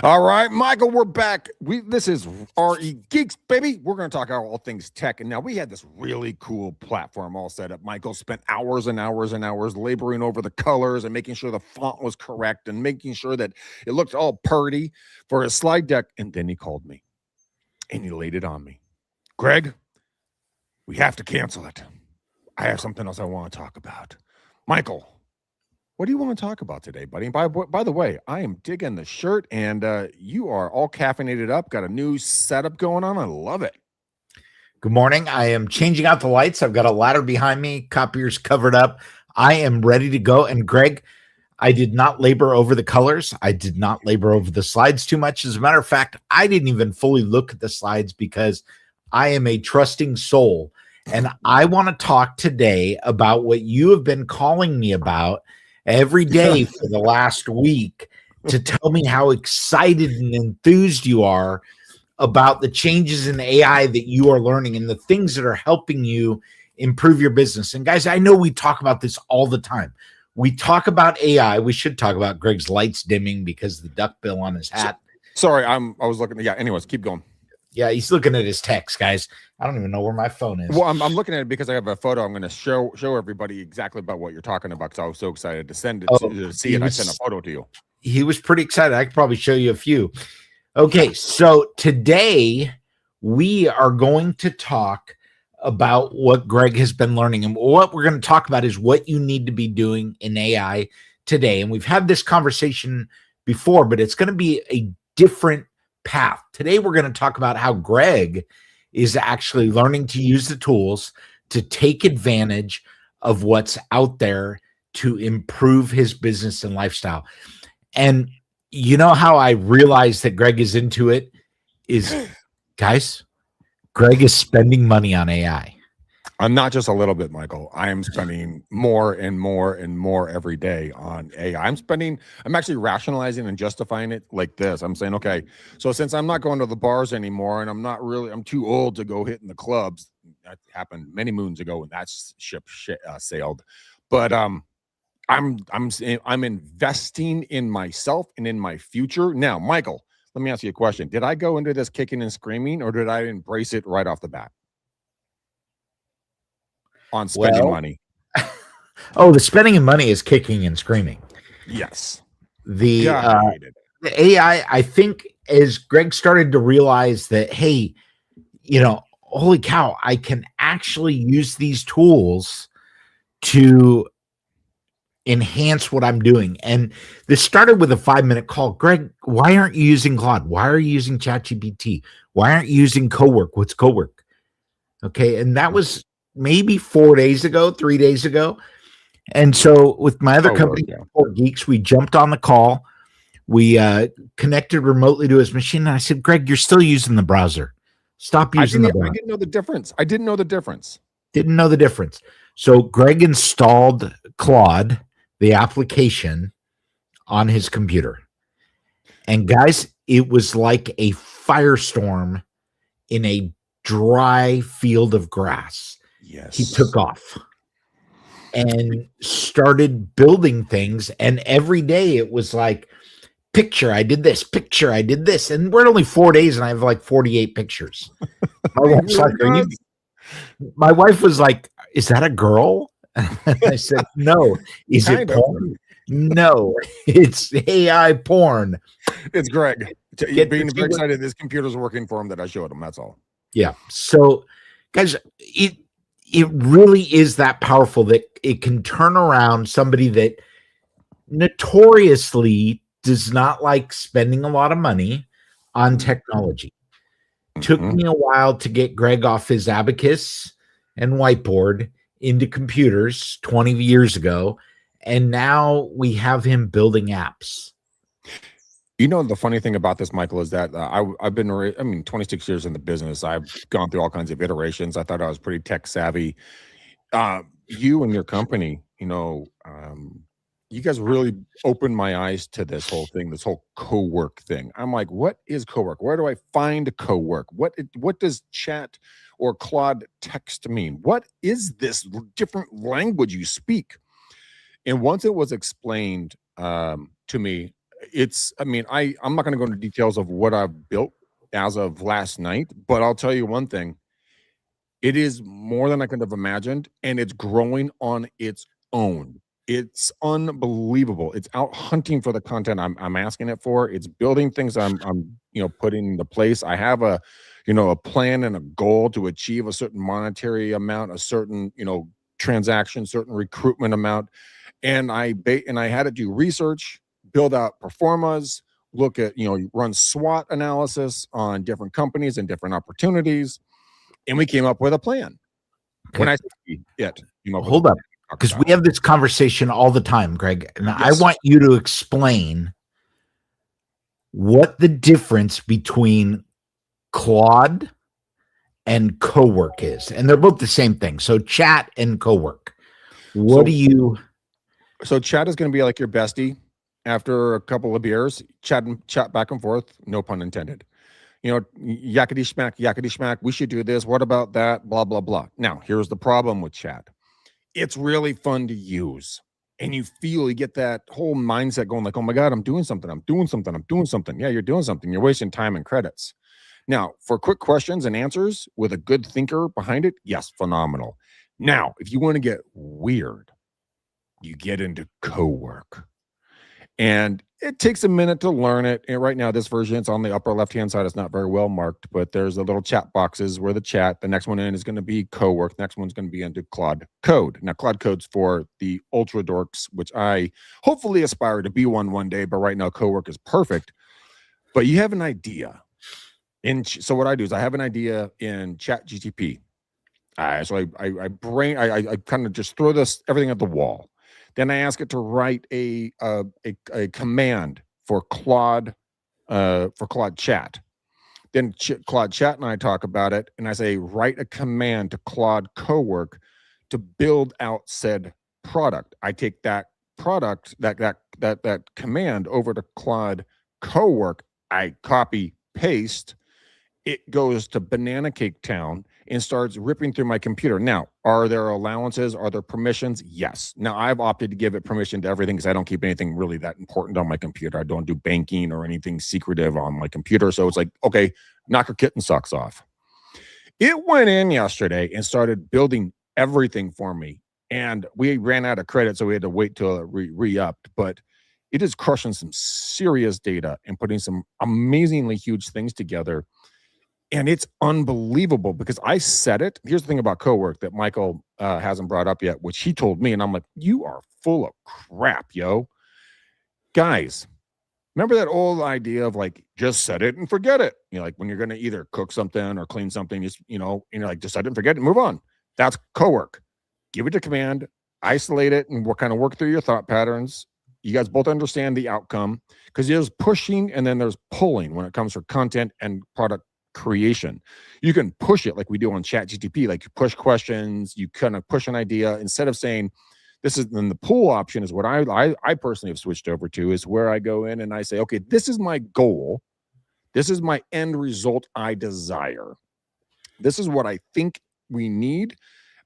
All right, Michael, we're back. This is RE Geeks, baby. We're going to talk about all things tech. And now we had this really cool platform all set up. Michael spent hours and hours and hours laboring over the colors and making sure the font was correct and making sure that it looked all purty for his slide deck. And then he called me and he laid it on me. Greg, we have to cancel it. I have something else I want to talk about. Michael, what do you want to talk about today, buddy? And by the way, I am digging the shirt, and you are all caffeinated up. Got a new setup going on. I love it. Good morning. I am changing out the lights. I've got a ladder behind me, copiers covered up. I am ready to go. And Greg, I did not labor over the colors. I did not labor over the slides too much. As a matter of fact, I didn't even fully look at the slides because I am a trusting soul. And I want to talk today about what you have been calling me about every day for the last week to tell me how excited and enthused you are about the changes in AI that you are learning and the things that are helping you improve your business. And guys, I know we talk about this all the time. We talk about AI. We should talk about Greg's lights dimming because of the duckbill on his hat. Sorry, I was looking. Yeah. Anyways, keep going. Yeah, he's looking at his text, guys. I don't even know where my phone is. Well, I'm looking at it because I have a photo. I'm going to show everybody exactly about what you're talking about because I was so excited to send it to see it. I sent a photo to you. He was pretty excited. I could probably show you a few. Okay, so today we are going to talk about what Greg has been learning. And what we're going to talk about is what you need to be doing in AI today. And we've had this conversation before, but it's going to be a different path. Today, we're going to talk about how Greg is actually learning to use the tools to take advantage of what's out there to improve his business and lifestyle. And you know how I realized that Greg is into it is, guys, Greg is spending money on AI. I'm not just a little bit, Michael. I am spending more and more and more every day on AI. I'm actually rationalizing and justifying it like this. I'm saying, okay, so since I'm not going to the bars anymore and I'm too old to go hitting the clubs. That happened many moons ago when that ship sailed. But I'm investing in myself and in my future. Now, Michael, let me ask you a question. Did I go into this kicking and screaming or did I embrace it right off the bat? On spending money. Oh, the spending of money is kicking and screaming. Yes. The AI, I think, as Greg started to realize that, hey, holy cow, I can actually use these tools to enhance what I'm doing. And this started with a 5-minute call. Greg, why aren't you using Claude? Why are you using ChatGPT? Why aren't you using Cowork? What's Cowork? Okay. And that was maybe 3 days ago. And so with my other company, Geeks, we jumped on the call. We connected remotely to his machine. And I said, Greg, you're still using the browser. Stop using the browser. I didn't know the difference. Didn't know the difference. So Greg installed Claude, the application, on his computer. And guys, it was like a firestorm in a dry field of grass. Yes. He took off and started building things. And every day it was like, picture, I did this, picture, I did this. And we're only 4 days and I have like 48 pictures. My wife was like, is that a girl? And I said, no. Is it porn? No, it's AI porn. It's Greg. Being very excited this computer's working for him that I showed him. That's all. Yeah. So, guys, it really is that powerful that it can turn around somebody that notoriously does not like spending a lot of money on technology. Took me a while to get Greg off his abacus and whiteboard into computers 20 years ago. And now we have him building apps. You know, the funny thing about this, Michael, is that I've been 26 years in the business. I've gone through all kinds of iterations. I thought I was pretty tech savvy. You and your company, you guys really opened my eyes to this whole thing, this whole co-work thing. I'm like, what is co-work? Where do I find co-work? What does chat or Claude text mean? What is this different language you speak? And once it was explained to me, I mean, I'm not going to go into details of what I've built as of last night, but I'll tell you one thing. It is more than I could have imagined, and it's growing on its own. It's unbelievable. It's out hunting for the content I'm asking it for. It's building things I'm putting into place. I have a plan and a goal to achieve a certain monetary amount, a certain transaction, certain recruitment amount, and I had to do research, build out performas, look at run SWOT analysis on different companies and different opportunities, and we came up with a plan. When Okay. I say it, came up with a Hold plan up, to talk because about. we have this conversation all the time, Greg, and I Yes. want you to explain what the difference between Claude and Cowork is. And they're both the same thing. So chat and Cowork. What do you So chat is going to be like your bestie after a couple of beers, chat back and forth, no pun intended. Yakety schmack, we should do this. What about that? Blah, blah, blah. Now, here's the problem with chat. It's really fun to use. And you get that whole mindset going like, oh my God, I'm doing something. Yeah, you're doing something. You're wasting time and credits. Now, for quick questions and answers with a good thinker behind it, yes, phenomenal. Now, if you want to get weird, you get into Cowork. And it takes a minute to learn it. And right now, this version, it's on the upper left-hand side. It's not very well marked, but there's the little chat boxes where the chat. The next one in is going to be Cowork. Next one's going to be into Claude Code. Now, Claude Code's for the ultra dorks, which I hopefully aspire to be one day. But right now, Cowork is perfect. But you have an idea. So what I do is I have an idea in Chat GTP. So I kind of just throw everything at the wall. Then I ask it to write a command for Claude Chat. Then Claude Chat and I talk about it, and I say write a command to Claude Cowork to build out said product. I take that product, that command over to Claude Cowork. I copy paste. It goes to Banana Cake Town and starts ripping through my computer. Now, are there allowances? Are there permissions? Yes. Now, I've opted to give it permission to everything because I don't keep anything really that important on my computer. I don't do banking or anything secretive on my computer. So it's like, okay, knock your kitten socks off. It went in yesterday and started building everything for me. And we ran out of credit, so we had to wait till it re-upped. But it is crushing some serious data and putting some amazingly huge things together. And it's unbelievable because I said it. Here's the thing about Cowork that Michael hasn't brought up yet, which he told me. And I'm like, you are full of crap, yo. Guys, remember that old idea of like, just set it and forget it. Like when you're going to either cook something or clean something, and you're like, just set it and forget it, move on. That's Cowork. Give it a command, isolate it, and kind of work through your thought patterns. You guys both understand the outcome because there's pushing and then there's pulling when it comes to content and product creation. You can push it like we do on Chat GTP, like you push questions, you kind of push an idea instead of saying this is. Then the pull option is what I personally have switched over to, is where I go in and I say, okay, this is my goal, this is my end result I desire, this is what I think we need.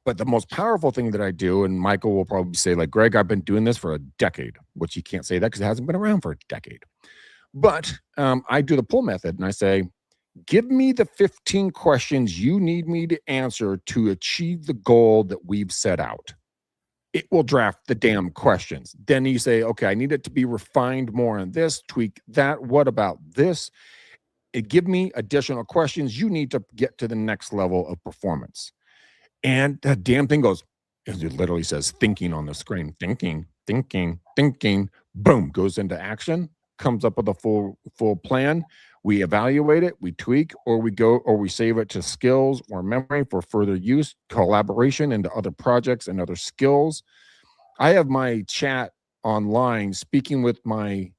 But the most powerful thing that I do, and Michael will probably say like, Greg, I've been doing this for a decade, which you can't say that because it hasn't been around for a decade. But I do the pull method and I say, give me the 15 questions you need me to answer to achieve the goal that we've set out. It will draft the damn questions. Then you say, okay, I need it to be refined more on this, tweak that. What about this? Give me additional questions you need to get to the next level of performance. And the damn thing goes, it literally says thinking on the screen, thinking, boom, goes into action, comes up with a full plan. We evaluate it, we tweak, or we save it to skills or memory for further use, collaboration into other projects and other skills. I have my chat online speaking with my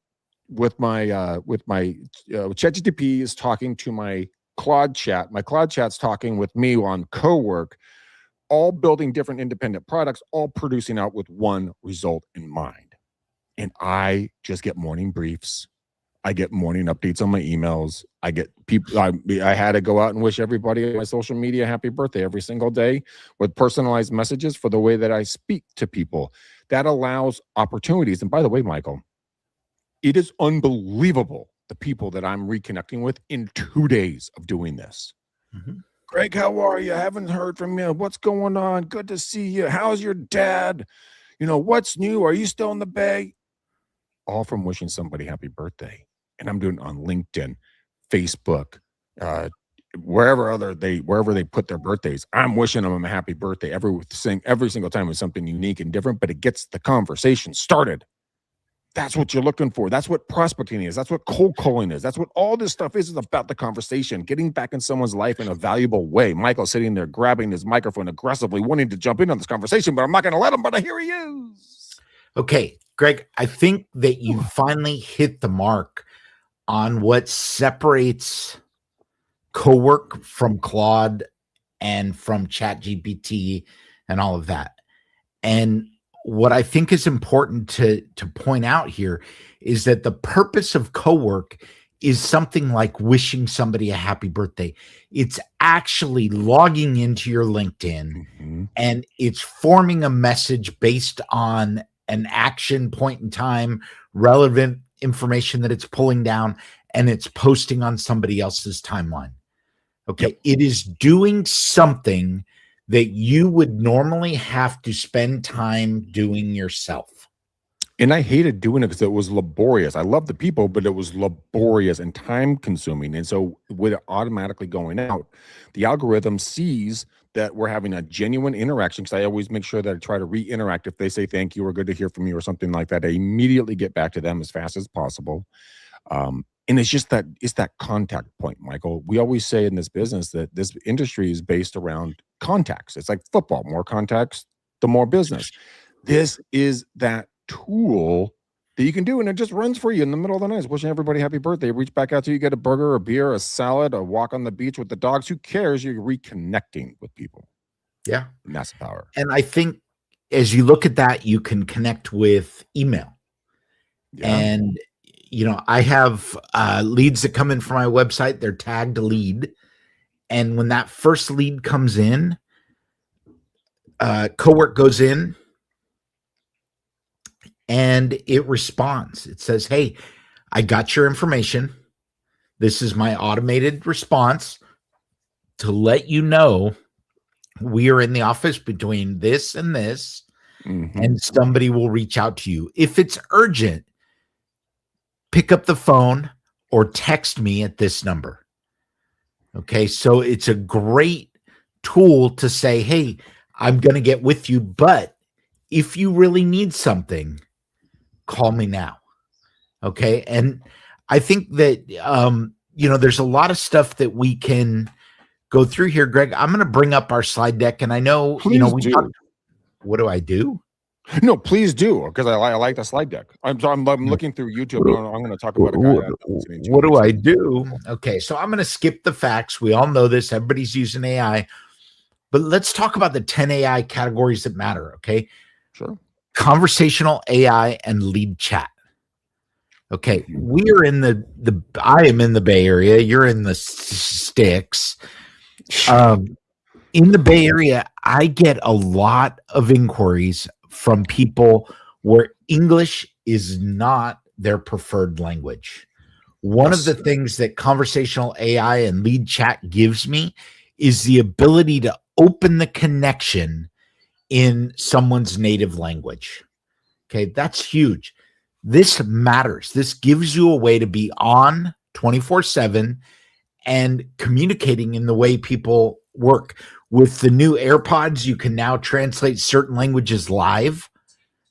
ChatGPT is talking to my Claude chat. My Claude chat's talking with me on Cowork, all building different independent products, all producing out with one result in mind. And I just get morning briefs. I get morning updates on my emails. I get people. I had to go out and wish everybody on my social media happy birthday every single day with personalized messages for the way that I speak to people. That allows opportunities. And by the way, Michael, It is unbelievable the people that I'm reconnecting with in 2 days of doing this. Mm-hmm. Greg, how are you? I haven't heard from you. What's going on? Good to see you. How's your dad? What's new? Are you still in the Bay? All from wishing somebody happy birthday. And I'm doing it on LinkedIn, Facebook, wherever they put their birthdays. I'm wishing them a happy birthday every single time with something unique and different, but it gets the conversation started. That's what you're looking for. That's what prospecting is. That's what cold calling is. That's what all this stuff is about the conversation, getting back in someone's life in a valuable way. Michael's sitting there grabbing his microphone aggressively, wanting to jump in on this conversation, but I'm not going to let him, but here he is. Okay, Greg, I think that you finally hit the mark on what separates Cowork from Claude and from ChatGPT and all of that. And what I think is important to point out here is that the purpose of Cowork is something like wishing somebody a happy birthday. It's actually logging into your LinkedIn and it's forming a message based on an action point in time, relevant information that it's pulling down, and it's posting on somebody else's timeline. Okay. Yep. It is doing something that you would normally have to spend time doing yourself. And I hated doing it because it was laborious. I love the people, but it was laborious and time consuming. And so with it automatically going out, the algorithm sees that we're having a genuine interaction, because I always make sure that I try to re-interact. If they say thank you or good to hear from you or something like that, I immediately get back to them as fast as possible. And it's just that contact point, Michael. We always say in this business that this industry is based around contacts. It's like football. More contacts, the more business. This is that tool that you can do, and it just runs for you in the middle of the night. Wishing everybody happy birthday. Reach back out to you, get a burger, a beer, a salad, a walk on the beach with the dogs. Who cares? You're reconnecting with people. Yeah. And that's the power. And I think as you look at that, you can connect with email. Yeah. And I have leads that come in from my website. They're tagged lead. And when that first lead comes in, Cowork goes in and it responds. It says, hey, I got your information. This is my automated response to let you know we are in the office between this and this, and somebody will reach out to you. If it's urgent, pick up the phone or text me at this number. Okay, so it's a great tool to say, hey, I'm going to get with you, but if you really need something, call me now. Okay, and I think that, there's a lot of stuff that we can go through here, Greg. I'm going to bring up our slide deck, and I know, what do I do? No, please do, because I like the slide deck. I'm looking through YouTube. I'm going to talk about a guy. What do I do? Okay, so I'm going to skip the facts. We all know this. Everybody's using AI. But let's talk about the 10 AI categories that matter, okay? Sure. Conversational AI and lead chat. Okay, we are in I am in the Bay Area. You're in the sticks. In the Bay Area, I get a lot of inquiries from people where English is not their preferred language. One of the things that conversational AI and lead chat gives me is the ability to open the connection in someone's native language. Okay, that's huge. This matters. This gives you a way to be on 24/7 and communicating in the way people work. With the new AirPods, you can now translate certain languages live.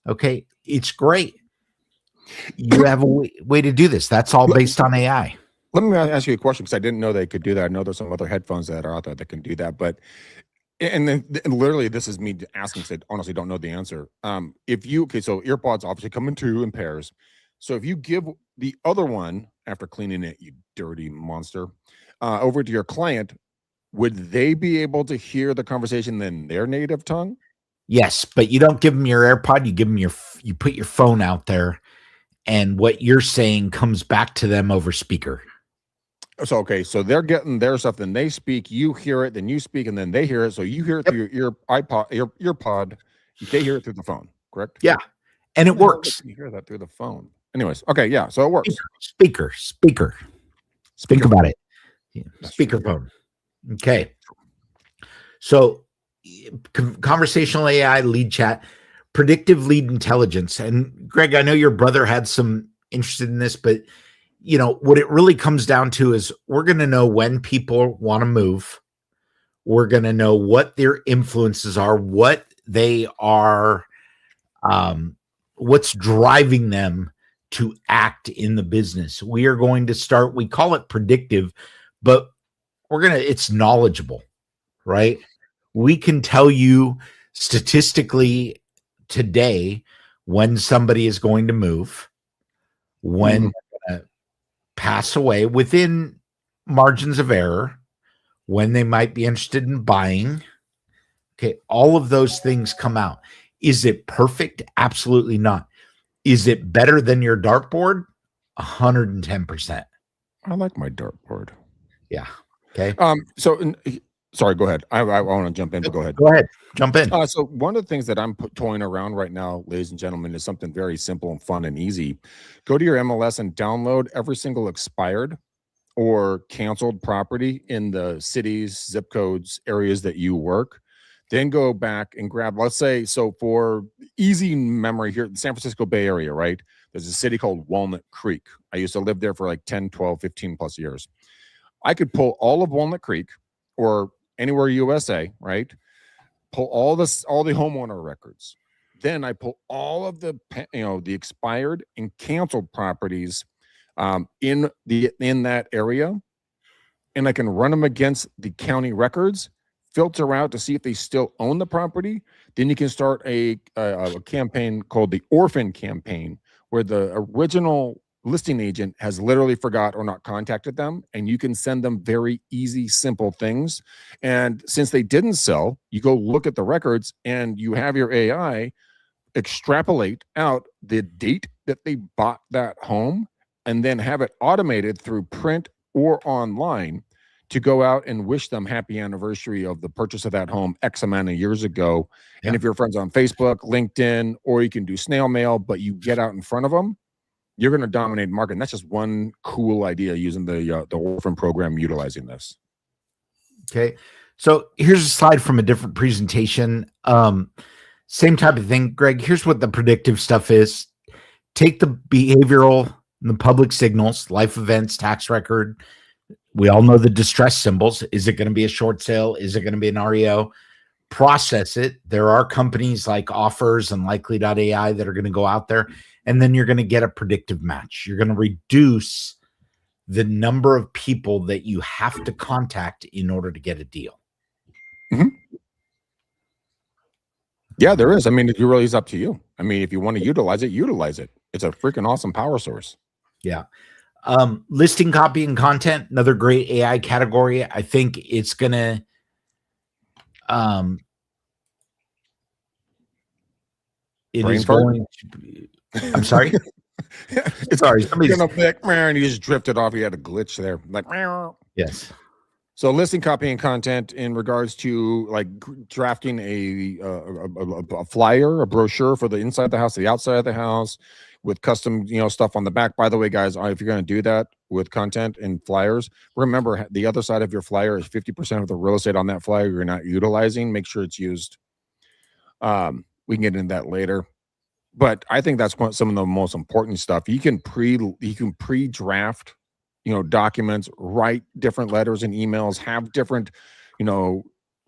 Okay, it's great. You have a way to do this. That's all based on AI. Let me ask you a question, because I didn't know they could do that. I know there's some other headphones that are out there that can do that, but literally this is me asking, because I honestly don't know the answer. So AirPods obviously come in pairs. So if you give the other one, after cleaning it, you dirty monster, over to your client, would they be able to hear the conversation in their native tongue? Yes, but you don't give them your AirPod. You give them you put your phone out there, and what you're saying comes back to them over speaker. So, okay, so they're getting their stuff, then they speak, you hear it, then you speak, and then they hear it. So you hear it through your earpod, they hear it through the phone, correct? Yeah, and it works. You hear that through the phone. anyways, okay, yeah, so it works. Speaker. Think about it. That's true. Speakerphone. Okay. So conversational AI, lead chat, predictive lead intelligence. And Greg, I know your brother had some interest in this, but what it really comes down to is we're going to know when people want to move. We're going to know what their influences are, what they are, what's driving them to act in the business. We are going to start, we call it predictive, but it's knowledgeable, right? We can tell you statistically today when somebody is going to move, when they're going to pass away within margins of error, when they might be interested in buying. Okay, all of those things come out. Is it perfect? Absolutely not. Is it better than your dartboard? 110%. I like my dartboard. Yeah. Okay. Sorry, go ahead. I want to jump in, but go ahead. Go ahead. Jump in. So one of the things that I'm toying around right now, ladies and gentlemen, is something very simple and fun and easy. Go to your MLS and download every single expired or canceled property in the cities, zip codes, areas that you work. Then go back and grab, let's say, so for easy memory here, the San Francisco Bay Area, right? There's a city called Walnut Creek. I used to live there for like 10, 12, 15 plus years. I could pull all of Walnut Creek or anywhere USA, right? Pull all the homeowner records. Then I pull all of the expired and canceled properties in that area, and I can run them against the county records, filter out to see if they still own the property. Then you can start a campaign called the Orphan Campaign, where the original listing agent has literally forgot or not contacted them, and you can send them very easy, simple things. And since they didn't sell, you go look at the records and you have your AI extrapolate out the date that they bought that home, and then have it automated through print or online to go out and wish them happy anniversary of the purchase of that home X amount of years ago. Yeah. And if you're friends on Facebook, LinkedIn, or you can do snail mail, but you get out in front of them, you're going to dominate the market. And that's just one cool idea using the Orphan program, utilizing this. Okay. So here's a slide from a different presentation. Same type of thing, Greg. Here's what the predictive stuff is. Take the behavioral and the public signals, life events, tax record. We all know the distress symbols. Is it going to be a short sale? Is it going to be an REO? Process it. There are companies like Offers and Likely.ai that are going to go out there, and then you're going to get a predictive match. You're going to reduce the number of people that you have to contact in order to get a deal. Mm-hmm. Yeah, there is. I mean, it really is up to you. I mean, if you want to utilize it, utilize it. It's a freaking awesome power source. Yeah. Listing copy and content, another great AI category. I think it's going to, I'm sorry. Sorry. Somebody's going to and you just drifted off. You had a glitch there. Like, yes. So listing copy and content in regards to like drafting a flyer, a brochure for the inside of the house, the outside of the house, with custom, stuff on the back. By the way, guys, if you're going to do that with content and flyers, remember the other side of your flyer is 50% of the real estate on that flyer you're not utilizing. Make sure it's used. We can get into that later, but I think that's some of the most important stuff. You can pre-draft, documents, write different letters and emails, have different,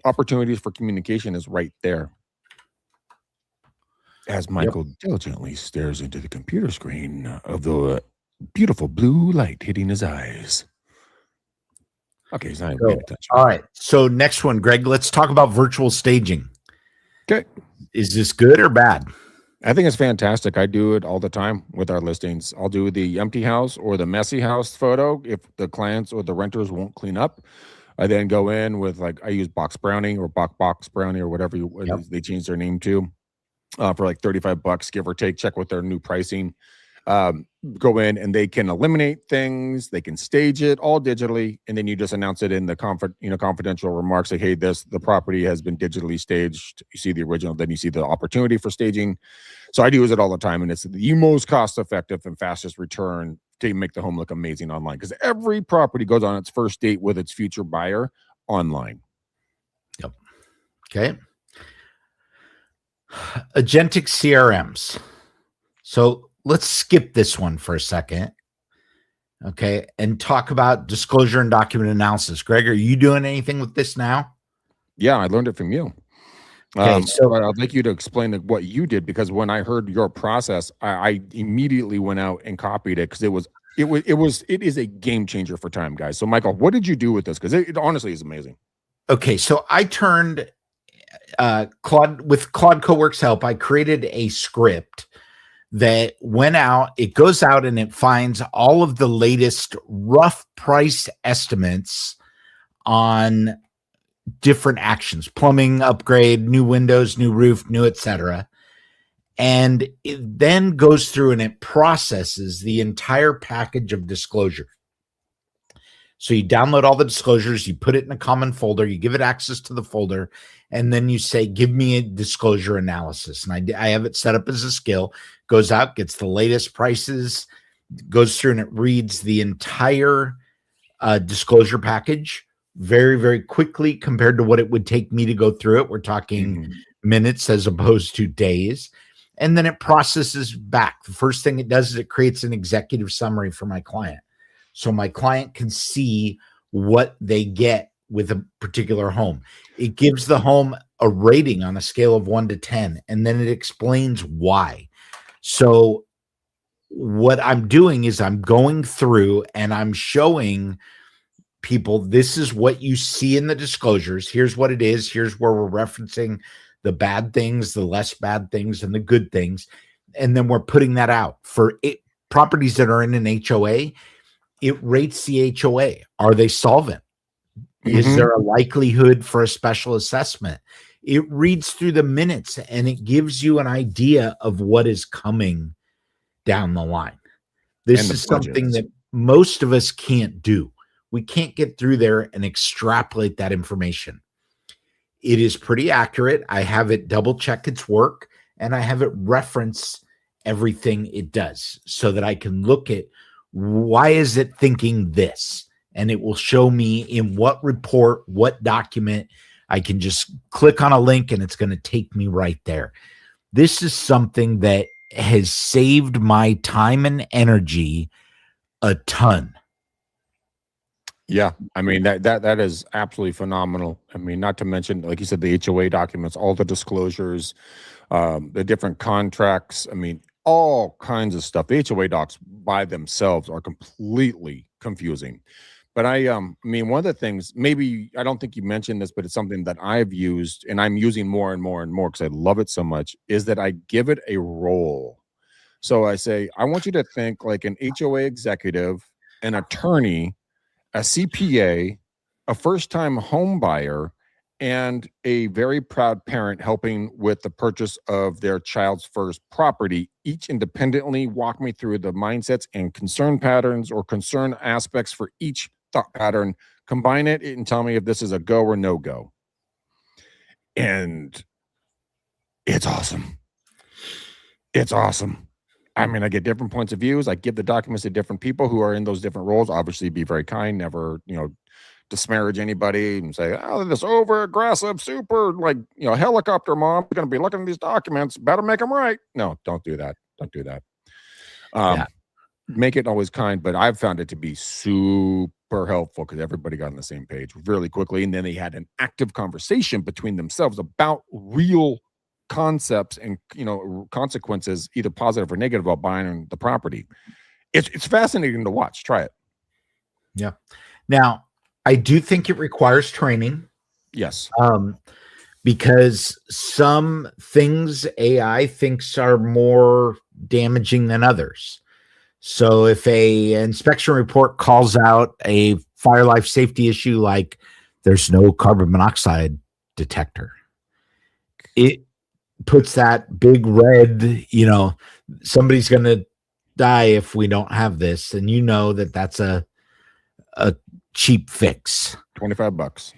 opportunities for communication is right there. As Michael diligently stares into the computer screen of the beautiful blue light hitting his eyes. Okay, he's not even paying attention. All right. So next one, Greg, let's talk about virtual staging. Okay. Is this good or bad? I think it's fantastic. I do it all the time with our listings. I'll do the empty house or the messy house photo if the clients or the renters won't clean up. I then go in with I use Box Brownie or Box Brownie or whatever they changed their name to. For like $35, give or take, check with their new pricing. Go in and they can eliminate things. They can stage it all digitally. And then you just announce it in the confidential remarks. Like, hey, the property has been digitally staged. You see the original, then you see the opportunity for staging. So I use it all the time, and it's the most cost-effective and fastest return to make the home look amazing online, because every property goes on its first date with its future buyer online. Yep. Okay. Agentic CRMs. So let's skip this one for a second. Okay. And talk about disclosure and document analysis. Greg, are you doing anything with this now? Yeah, I learned it from you. Okay, so I'd like you to explain what you did, because when I heard your process, I immediately went out and copied it, because it is a game changer for time, guys. So Michael, what did you do with this? Because it honestly is amazing. Okay, so I turned with Claude Cowork's help, I created a script that went out. It goes out and it finds all of the latest rough price estimates on different actions: plumbing upgrade, new windows, new roof, new etc. And it then goes through and it processes the entire package of disclosure. So you download all the disclosures, you put it in a common folder, you give it access to the folder, and then you say, give me a disclosure analysis. And I have it set up as a skill, goes out, gets the latest prices, goes through and it reads the entire disclosure package very, very quickly compared to what it would take me to go through it. We're talking minutes as opposed to days. And then it processes back. The first thing it does is it creates an executive summary for my client, so my client can see what they get with a particular home. It gives the home a rating on a scale of 1 to 10, and then it explains why. So what I'm doing is I'm going through and I'm showing people, this is what you see in the disclosures. Here's what it is. Here's where we're referencing the bad things, the less bad things, and the good things. And then we're putting that out for properties that are in an HOA. It rates the HOA. Are they solvent? Is there a likelihood for a special assessment? It reads through the minutes and it gives you an idea of what is coming down the line. This is something that most of us can't do. We can't get through there and extrapolate that information. It is pretty accurate. I have it double check its work, and I have it reference everything it does so that I can look at why is it thinking this, and it will show me in what report, what document. I can just click on a link and it's going to take me right there. This is something that has saved my time and energy a ton. Yeah, I mean, that is absolutely phenomenal. I mean, not to mention, like you said, the HOA documents, all the disclosures, the different contracts. I mean, all kinds of stuff. The HOA docs by themselves are completely confusing. But I mean, one of the things, maybe I don't think you mentioned this, but it's something that I've used and I'm using more and more and more because I love it so much, is that I give it a role. So I say, I want you to think like an HOA executive, an attorney, a CPA, a first-time home buyer, and a very proud parent helping with the purchase of their child's first property. Each independently walk me through the mindsets and concern patterns or concern aspects for each thought pattern, combine it and tell me if this is a go or no go. And it's awesome. It's awesome. I mean, I get different points of views. I give the documents to different people who are in those different roles. Obviously, be very kind, never, disparage anybody and say, oh, this over aggressive, super, helicopter mom is going to be looking at these documents. Better make them right. No, don't do that. Don't do that. Make it always kind, but I've found it to be super helpful because everybody got on the same page really quickly. And then they had an active conversation between themselves about real concepts and consequences, either positive or negative, about buying the property. It's fascinating to watch. Try it. Yeah. Now, I do think it requires training. Yes. Because some things AI thinks are more damaging than others. So if a inspection report calls out a fire life safety issue, like there's no carbon monoxide detector, it puts that big red, somebody's going to die if we don't have this. And that's a cheap fix. $25.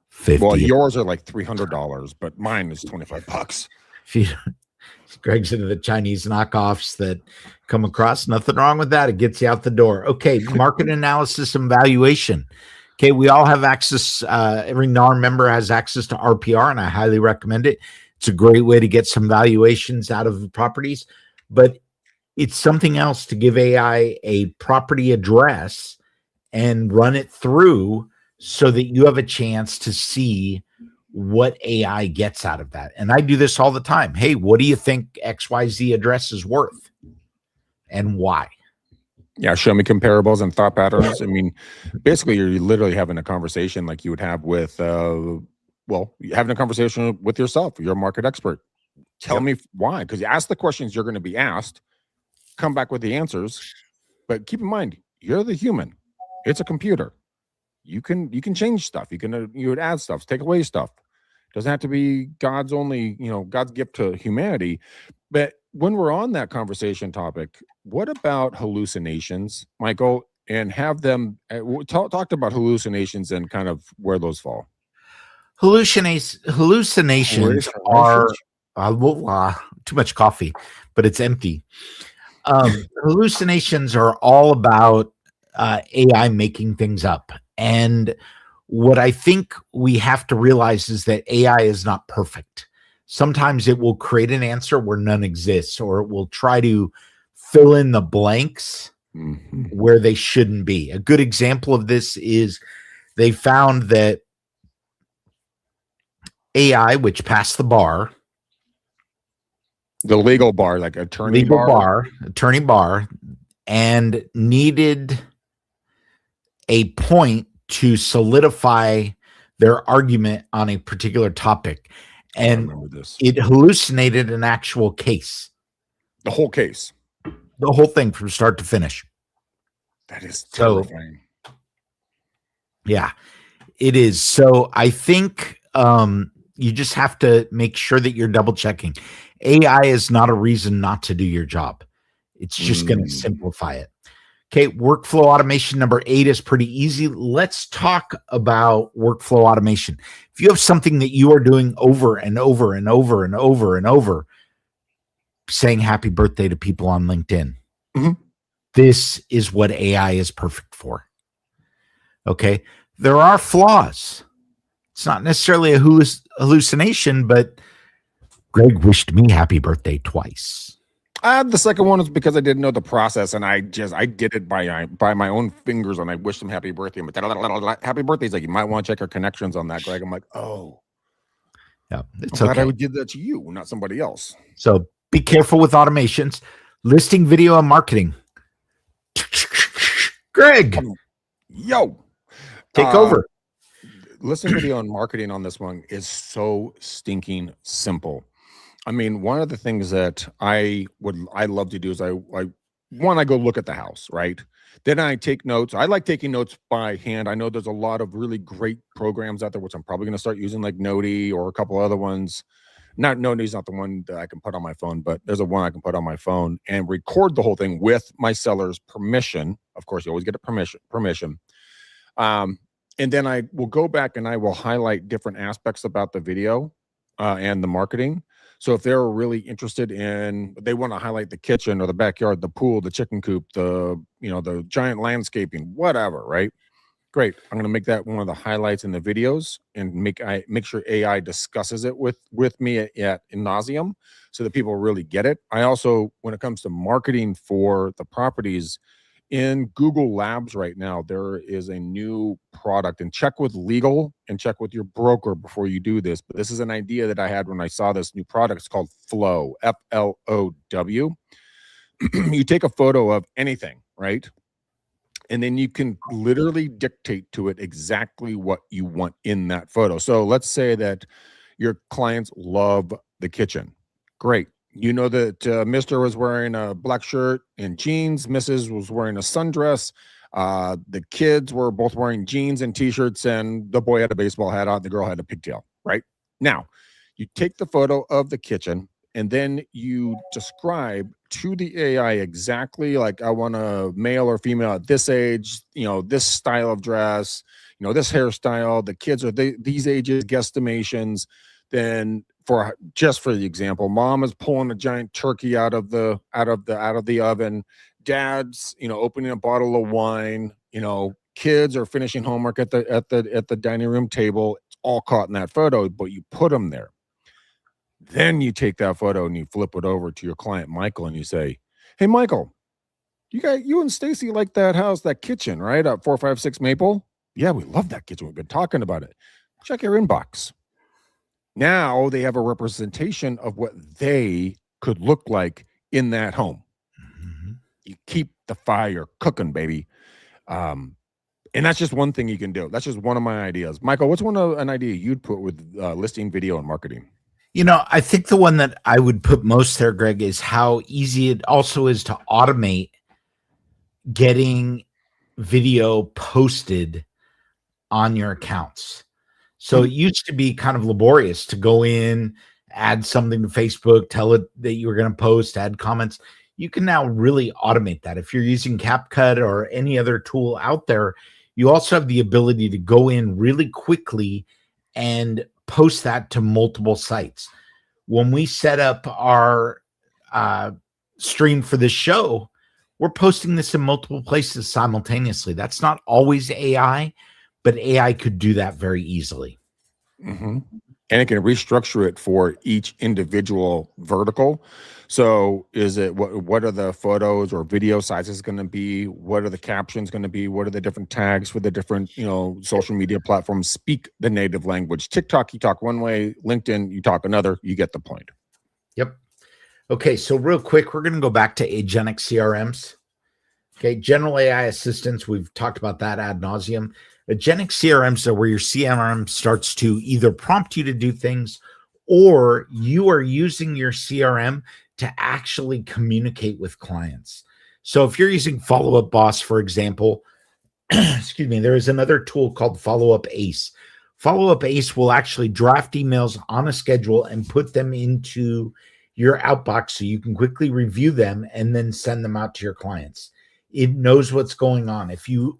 50. Well, yours are like $300, but mine is $25. Greg's into the Chinese knockoffs that come across. Nothing wrong with that. It gets you out the door. Okay, market analysis and valuation. Okay, we all have access. Every NAR member has access to RPR, and I highly recommend it. It's a great way to get some valuations out of properties, but it's something else to give AI a property address and run it through so that you have a chance to see what AI gets out of that. And I do this all the time. Hey, what do you think XYZ address is worth and why? Yeah, show me comparables and thought patterns. I mean, basically, you're literally having a conversation like you would have with, having a conversation with yourself. You're a market expert. Tell me why, because you ask the questions you're going to be asked, come back with the answers. But keep in mind, you're the human. It's a computer. You can change stuff. You would add stuff, take away stuff. Doesn't have to be God's gift to humanity. But when we're on that conversation topic, what about hallucinations, Michael? And have them talked about hallucinations and kind of where those fall. Hallucinations are too much coffee, but it's empty. Hallucinations are all about AI making things up. And what I think we have to realize is that AI is not perfect. Sometimes it will create an answer where none exists, or it will try to fill in the blanks where they shouldn't be. A good example of this is they found that AI, which passed the bar, the legal bar, like attorney bar, and needed a point to solidify their argument on a particular topic. And it hallucinated an actual case. The whole case. The whole thing from start to finish. That is terrifying. Yeah, it is. So I think you just have to make sure that you're double checking. AI is not a reason not to do your job. It's just going to simplify it. Okay, workflow automation number 8 is pretty easy. Let's talk about workflow automation. If you have something that you are doing over and over and over and over and over, saying happy birthday to people on LinkedIn, this is what AI is perfect for. Okay, there are flaws. It's not necessarily a hallucination, but Greg wished me happy birthday twice. The second one was because I didn't know the process, and I did it by my own fingers, and I wished him happy birthday. But happy birthday. He's like, you might want to check our connections on that, Greg. I'm like, oh, yeah, it's I'm okay. glad I would give that to you, not somebody else. So be careful with automations, listing, video, and marketing. Greg, take over. Listing, video, and marketing on this one is so stinking simple. I mean, one of the things that I love to do is I go look at the house, right? Then I take notes. I like taking notes by hand. I know there's a lot of really great programs out there, which I'm probably going to start using, like Noti or a couple other ones. Noti's not the one that I can put on my phone, but there's a one I can put on my phone and record the whole thing with my seller's permission. Of course, you always get a permission. And then I will go back and I will highlight different aspects about the video and the marketing. So if they're really interested in, they want to highlight the kitchen or the backyard, the pool, the chicken coop, the giant landscaping, whatever, right? Great. I'm going to make that one of the highlights in the videos and make sure AI discusses it with me at in nauseam so that people really get it. I also, when it comes to marketing for the properties, in Google Labs right now, there is a new product, and check with legal and check with your broker before you do this. But this is an idea that I had when I saw this new product. It's called Flow, Flow. You take a photo of anything, right? And then you can literally dictate to it exactly what you want in that photo. So let's say that your clients love the kitchen. Great. You know that Mr. was wearing a black shirt and jeans. Mrs. was wearing a sundress. The kids were both wearing jeans and T-shirts, and the boy had a baseball hat on. The girl had a pigtail, right? Now, you take the photo of the kitchen, and then you describe to the AI exactly, like, I want a male or female at this age, this style of dress, this hairstyle. The kids are these ages, guesstimations. Then for the example, mom is pulling a giant turkey out of the oven. Dad's, opening a bottle of wine. Kids are finishing homework at the dining room table. It's all caught in that photo, but you put them there. Then you take that photo and you flip it over to your client Michael, and you say, "Hey, Michael, you and Stacy like that house, that kitchen, right? At 456 Maple. Yeah, we love that kitchen. We've been talking about it. Check your inbox." Now they have a representation of what they could look like in that home. Mm-hmm. You keep the fire cooking, baby. And that's just one thing you can do. That's just one of my ideas. Michael, what's an idea you'd put with listing video and marketing? I think the one that I would put most there, Greg, is how easy it also is to automate getting video posted on your accounts. So it used to be kind of laborious to go in, add something to Facebook, tell it that you were going to post, add comments. You can now really automate that. If you're using CapCut or any other tool out there, you also have the ability to go in really quickly and post that to multiple sites. When we set up our stream for this show, we're posting this in multiple places simultaneously. That's not always AI, but AI could do that very easily. Mm-hmm. And it can restructure it for each individual vertical. So is it what are the photos or video sizes going to be? What are the captions going to be? What are the different tags for the different, social media platforms? Speak the native language. TikTok, you talk one way. LinkedIn, you talk another. You get the point. Yep. Okay, so real quick, we're going to go back to agentic CRMs. Okay, general AI assistants, we've talked about that ad nauseum. Agentic CRMs are where your CRM starts to either prompt you to do things, or you are using your CRM to actually communicate with clients. So if you're using Follow Up Boss, for example, excuse me, there is another tool called Follow Up Ace. Follow Up Ace will actually draft emails on a schedule and put them into your outbox so you can quickly review them and then send them out to your clients. It knows what's going on. If you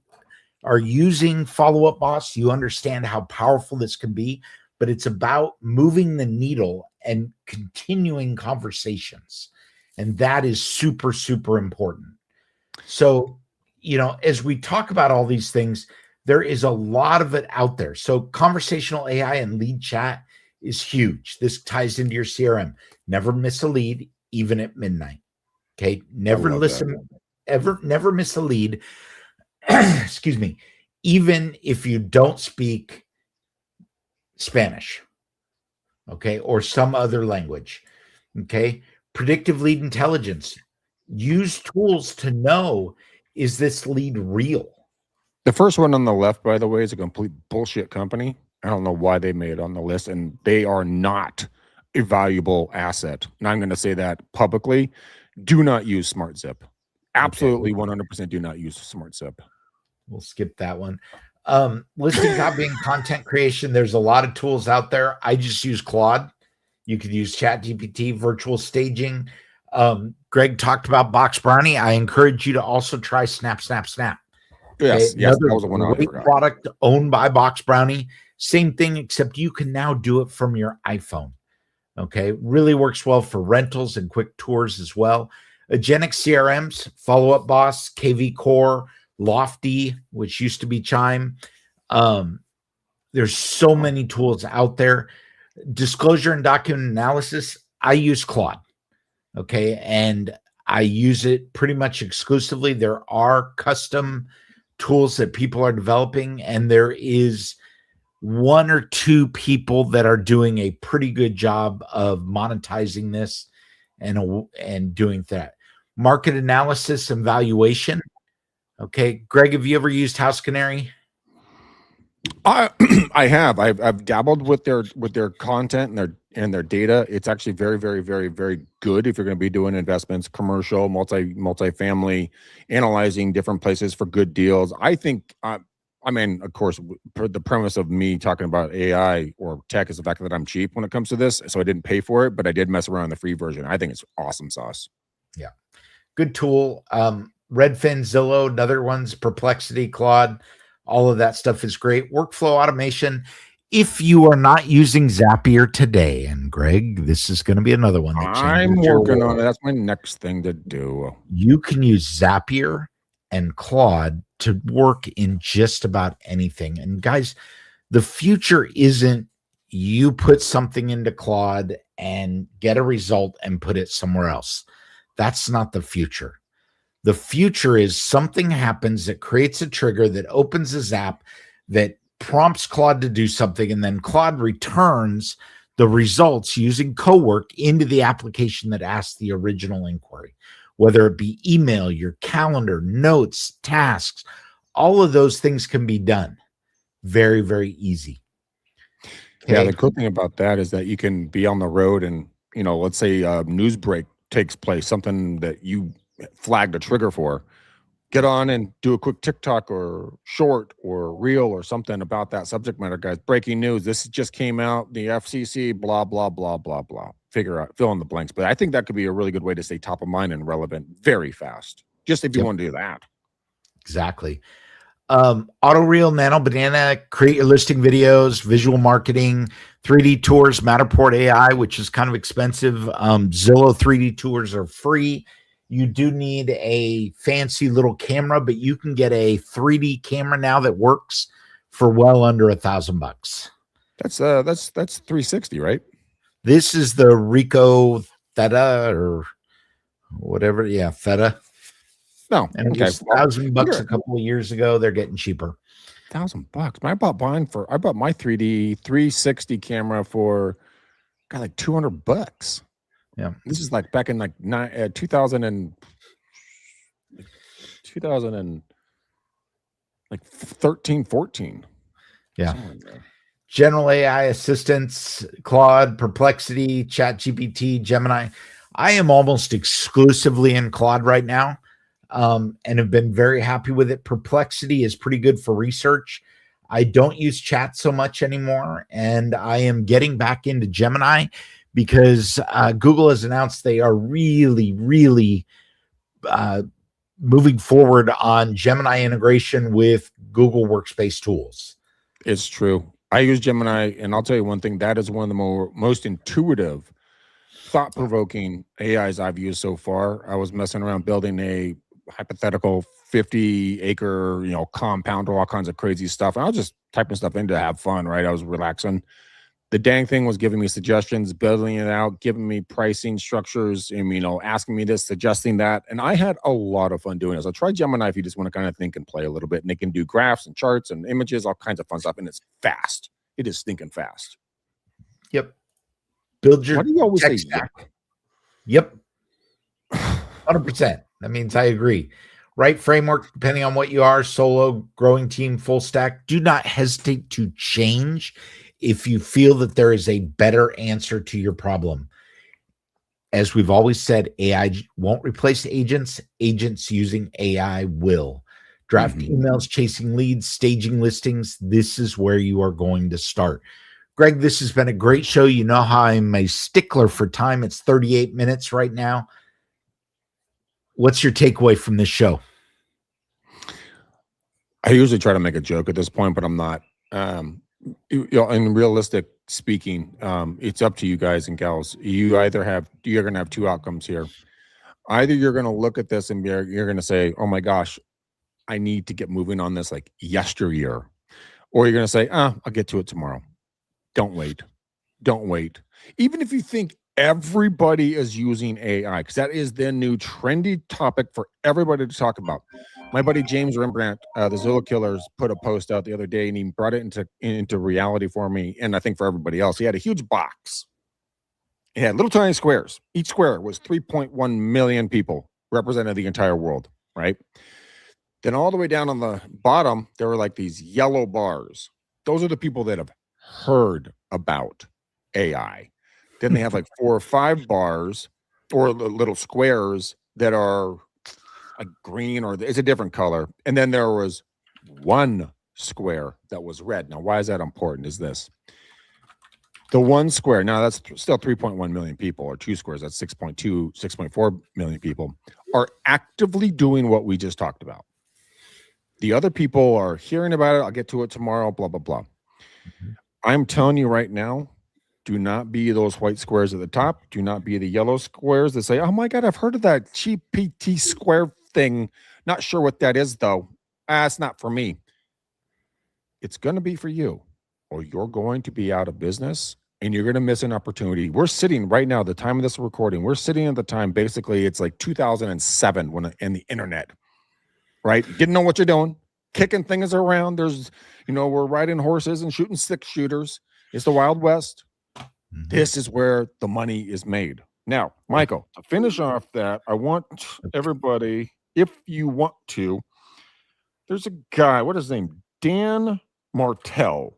are using Follow Up Boss, you understand how powerful this can be, but it's about moving the needle and continuing conversations. And that is super, super important. So, as we talk about all these things, there is a lot of it out there. So conversational AI and lead chat is huge. This ties into your CRM. Never miss a lead, even at midnight. Okay. Never miss a lead. Excuse me. Even if you don't speak Spanish, okay, or some other language, okay. Predictive lead intelligence. Use tools to know, is this lead real? The first one on the left, by the way, is a complete bullshit company. I don't know why they made it on the list, and they are not a valuable asset. And I'm going to say that publicly. Do not use SmartZip. Absolutely, 100% do not use SmartZip. We'll skip that one. Listing, copying, content creation. There's a lot of tools out there. I just use Claude. You could use ChatGPT, virtual staging. Greg talked about Box Brownie. I encourage you to also try Snap. Yes, okay? yes, that was the one I great forgot. Product owned by Box Brownie. Same thing, except you can now do it from your iPhone. Okay, really works well for rentals and quick tours as well. Agentic CRMs, Follow Up Boss, KV Core, Lofty, which used to be Chime. There's so many tools out there. Disclosure and document analysis, I use Claude. Okay, and I use it pretty much exclusively. There are custom tools that people are developing, and there is one or two people that are doing a pretty good job of monetizing this and doing that. Market analysis and valuation. Okay, Greg, have you ever used House Canary? I have. I've dabbled with their content and their data. It's actually very, very, very, very good if you're going to be doing investments, commercial, multifamily, analyzing different places for good deals. I think. I mean, of course, the premise of me talking about AI or tech is the fact that I'm cheap when it comes to this. So I didn't pay for it, but I did mess around the free version. I think it's awesome sauce. Yeah. Good tool. Redfin, Zillow, another ones, Perplexity, Claude, all of that stuff is great. Workflow automation. If you are not using Zapier today, and Greg, this is going to be another one that changes I'm your working on world. it. That's my next thing to do. You can use Zapier and Claude to work in just about anything. And guys, the future isn't you put something into Claude and get a result and put it somewhere else. That's not the future. The future is something happens that creates a trigger that opens a zap that prompts Claude to do something, and then Claude returns the results using Cowork into the application that asked the original inquiry, whether it be email, your calendar, notes, tasks. All of those things can be done very, very easy. Yeah, Okay. the cool thing about that is that you can be on the road and, let's say a news break takes place, something that you flagged a trigger for. Get on and do a quick TikTok or short or reel or something about that subject matter, guys. Breaking news. This just came out. The FCC, blah, blah, blah, blah, blah. Fill in the blanks. But I think that could be a really good way to stay top of mind and relevant very fast. Just if you Yep. want to do that. Exactly. Auto Reel, Nano Banana, create your listing videos, visual marketing, 3D tours, Matterport AI, which is kind of expensive. Zillow 3D tours are free. You do need a fancy little camera, but you can get a 3D camera now that works for well under $1,000. That's 360, right? This is the Rico Theta or whatever. Yeah, Theta. No, And it okay. was $1,000 a couple of years ago. They're getting cheaper. $1,000. I bought my 3D 360 camera for like $200. Yeah. This is like back in like 2000 and 13, 14. Yeah. General AI assistants, Claude, Perplexity, ChatGPT, Gemini. I am almost exclusively in Claude right now, and have been very happy with it. Perplexity is pretty good for research. I don't use chat so much anymore, and I am getting back into Gemini because Google has announced they are really, really moving forward on Gemini integration with Google Workspace tools. It's true. I use Gemini, and I'll tell you one thing. That is one of the most intuitive, thought-provoking AIs I've used so far. I was messing around building a hypothetical 50-acre, compound or all kinds of crazy stuff. And I was just typing stuff in to have fun, right? I was relaxing. The dang thing was giving me suggestions, building it out, giving me pricing structures, and, asking me this, suggesting that. And I had a lot of fun doing this. I tried Gemini if you just want to kind of think and play a little bit. And they can do graphs and charts and images, all kinds of fun stuff. And it's fast. It is stinking fast. Yep. Build your Why do you always say stack? Yep. 100%. That means I agree. Right framework, depending on what you are, solo, growing team, full stack. Do not hesitate to change if you feel that there is a better answer to your problem. As we've always said, AI won't replace agents. Agents using AI will. Draft emails, chasing leads, staging listings. This is where you are going to start. Greg, this has been a great show. You know how I'm a stickler for time. It's 38 minutes right now. What's your takeaway from this show? I usually try to make a joke at this point, but I'm not. In realistic speaking, it's up to you guys and gals. You're going to have two outcomes here. Either you're going to look at this and you're going to say, oh my gosh, I need to get moving on this like yesteryear. Or you're going to say, I'll get to it tomorrow. Don't wait. Even if you think everybody is using AI, because that is the new trendy topic for everybody to talk about. My buddy James Rembrandt, the Zillow Killers, put a post out the other day, and he brought it into reality for me, and I think for everybody else. He had a huge box. It had little tiny squares. Each square was 3.1 million people, represented the entire world, right? Then all the way down on the bottom, there were like these yellow bars. Those are the people that have heard about AI. Then they have like 4 or 5 bars or little squares that are a green, or it's a different color. And then there was one square that was red. Now, why is that important? Is this the one square? Now, that's still 3.1 million people, or 2 squares. That's 6.4 million people are actively doing what we just talked about. The other people are hearing about it. I'll get to it tomorrow, blah, blah, blah. I'm telling you right now, do not be those white squares at the top. Do not be the yellow squares that say, oh my God, I've heard of that GPT square thing. Not sure what that is, though. It's not for me. It's going to be for you, or you're going to be out of business and you're going to miss an opportunity. We're sitting right now, the time of this recording, we're sitting at the time, basically, it's like 2007 when in the internet, right? Didn't know what you're doing, kicking things around. There's, we're riding horses and shooting 6-shooters. It's the Wild West. This is where the money is made. Now, Michael, to finish off that, I want everybody, if you want to, there's a guy, what is his name? Dan Martell.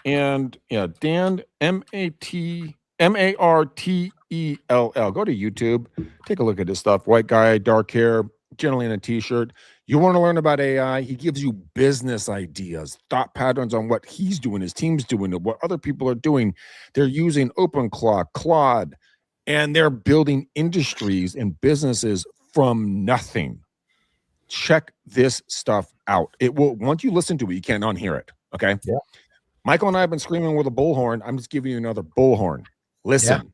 And Dan, Martell. Go to YouTube, take a look at this stuff. White guy, dark hair, generally in a t-shirt. You want to learn about AI? He gives you business ideas, thought patterns on what he's doing, his team's doing, what other people are doing. They're using OpenClaw, Claude, and they're building industries and businesses from nothing. Check this stuff out. It will, once you listen to it, you can't unhear it. Okay. Yeah. Michael and I have been screaming with a bullhorn. I'm just giving you another bullhorn. Listen,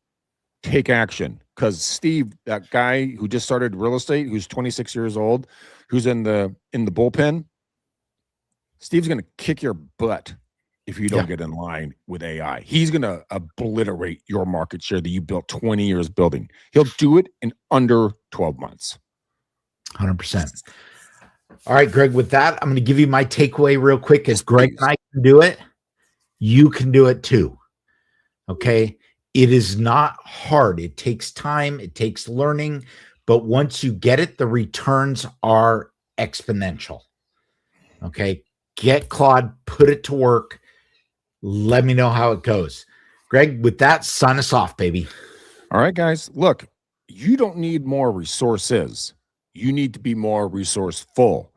take action. Because Steve, that guy who just started real estate, who's 26 years old, who's in the bullpen, Steve's going to kick your butt if you don't get in line with AI. He's going to obliterate your market share that you built 20 years building. He'll do it in under 12 months. 100%. All right, Greg, with that, I'm going to give you my takeaway real quick. As Greg and I can do it, you can do it too. Okay. It is not hard. It takes time. It takes learning. But once you get it, the returns are exponential. Okay. Get Claude, put it to work. Let me know how it goes. Greg, with that, sign us off, baby. All right, guys. Look, you don't need more resources. You need to be more resourceful.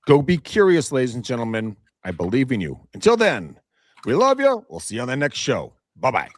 Go be curious, ladies and gentlemen. I believe in you. Until then, we love you. We'll see you on the next show. Bye-bye.